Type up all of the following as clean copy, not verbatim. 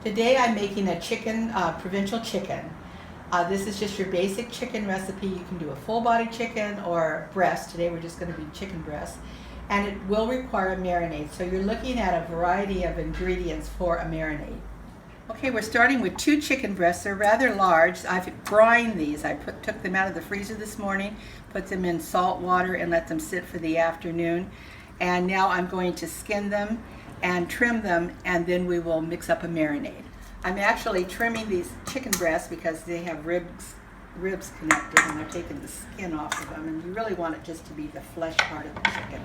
Today I'm making a chicken, provincial chicken. This is just your basic chicken recipe. You can do a full body chicken or breast. Today we're just going to be chicken breast. And it will require a marinade. So you're looking at a variety of ingredients for a marinade. Okay, we're starting with 2 chicken breasts. They're rather large. I've brined these. I took them out of the freezer this morning, put them in salt water and let them sit for the afternoon. And now I'm going to skin them and trim them, and then we will mix up a marinade. I'm actually trimming these chicken breasts because they have ribs connected, and they're taking the skin off of them, and you really want it just to be the flesh part of the chicken.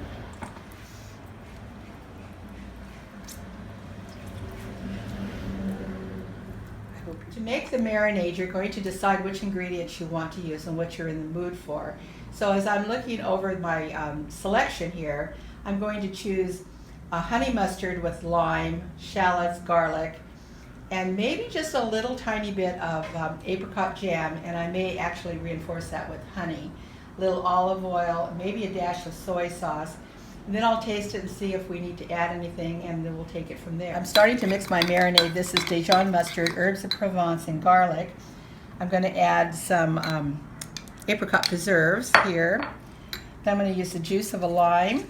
To make the marinade, you're going to decide which ingredients you want to use and what you're in the mood for. So as I'm looking over my selection here, I'm going to choose a honey mustard with lime, shallots, garlic, and maybe just a little tiny bit of apricot jam, and I may actually reinforce that with honey. A little olive oil, maybe a dash of soy sauce. And then I'll taste it and see if we need to add anything, and then we'll take it from there. I'm starting to mix my marinade. This is Dijon mustard, herbs of Provence, and garlic. I'm going to add some apricot preserves here. Then I'm going to use the juice of a lime.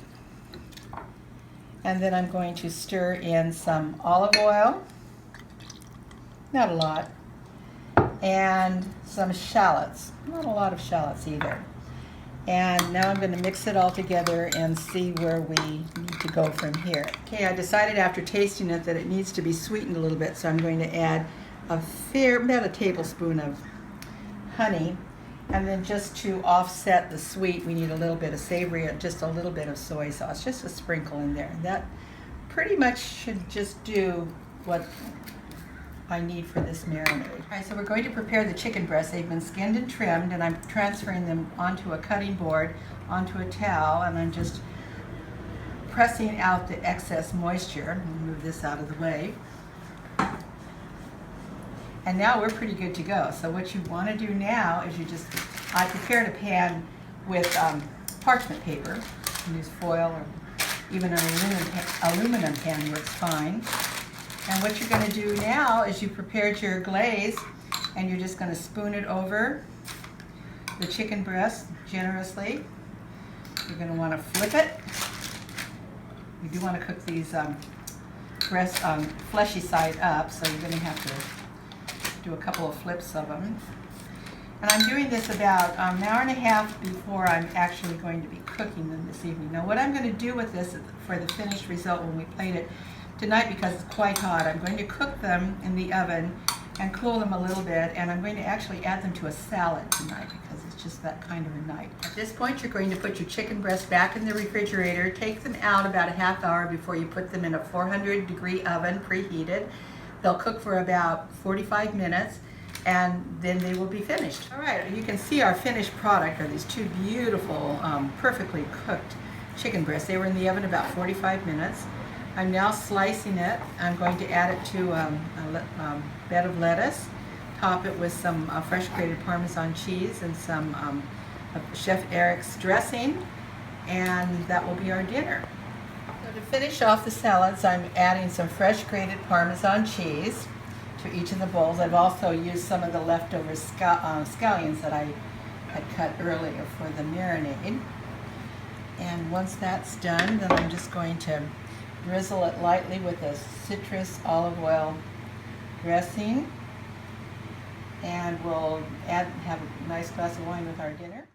And then I'm going to stir in some olive oil, not a lot, and some shallots, not a lot of shallots either. And now I'm going to mix it all together and see where we need to go from here. Okay, I decided after tasting it that it needs to be sweetened a little bit, so I'm going to add about a tablespoon of honey. And then just to offset the sweet, we need a little bit of savory, just a little bit of soy sauce, just a sprinkle in there. That pretty much should just do what I need for this marinade. All right, so we're going to prepare the chicken breasts. They've been skinned and trimmed, and I'm transferring them onto a cutting board, onto a towel, and I'm just pressing out the excess moisture. Move this out of the way. And now we're pretty good to go. So what you want to do now is I prepared a pan with parchment paper. You can use foil or even an aluminum pan works fine. And what you're going to do now is you prepared your glaze, and you're just going to spoon it over the chicken breast generously. You're going to want to flip it. You do want to cook these breast fleshy side up, so you're going to have to do a couple of flips of them. And I'm doing this about an hour and a half before I'm actually going to be cooking them this evening. Now what I'm going to do with this for the finished result when we plate it tonight, because it's quite hot, I'm going to cook them in the oven and cool them a little bit, and I'm going to actually add them to a salad tonight because it's just that kind of a night. At this point you're going to put your chicken breast back in the refrigerator, take them out about a half hour before you put them in a 400-degree oven preheated. They'll cook for about 45 minutes, and then they will be finished. All right, you can see our finished product are these 2 beautiful, perfectly cooked chicken breasts. They were in the oven about 45 minutes. I'm now slicing it. I'm going to add it to a bed of lettuce, top it with some fresh grated Parmesan cheese and some Chef Eric's dressing, and that will be our dinner. So to finish off the salads, I'm adding some fresh grated Parmesan cheese to each of the bowls. I've also used some of the leftover scallions that I had cut earlier for the marinade. And once that's done, then I'm just going to drizzle it lightly with a citrus olive oil dressing, and we'll have a nice glass of wine with our dinner.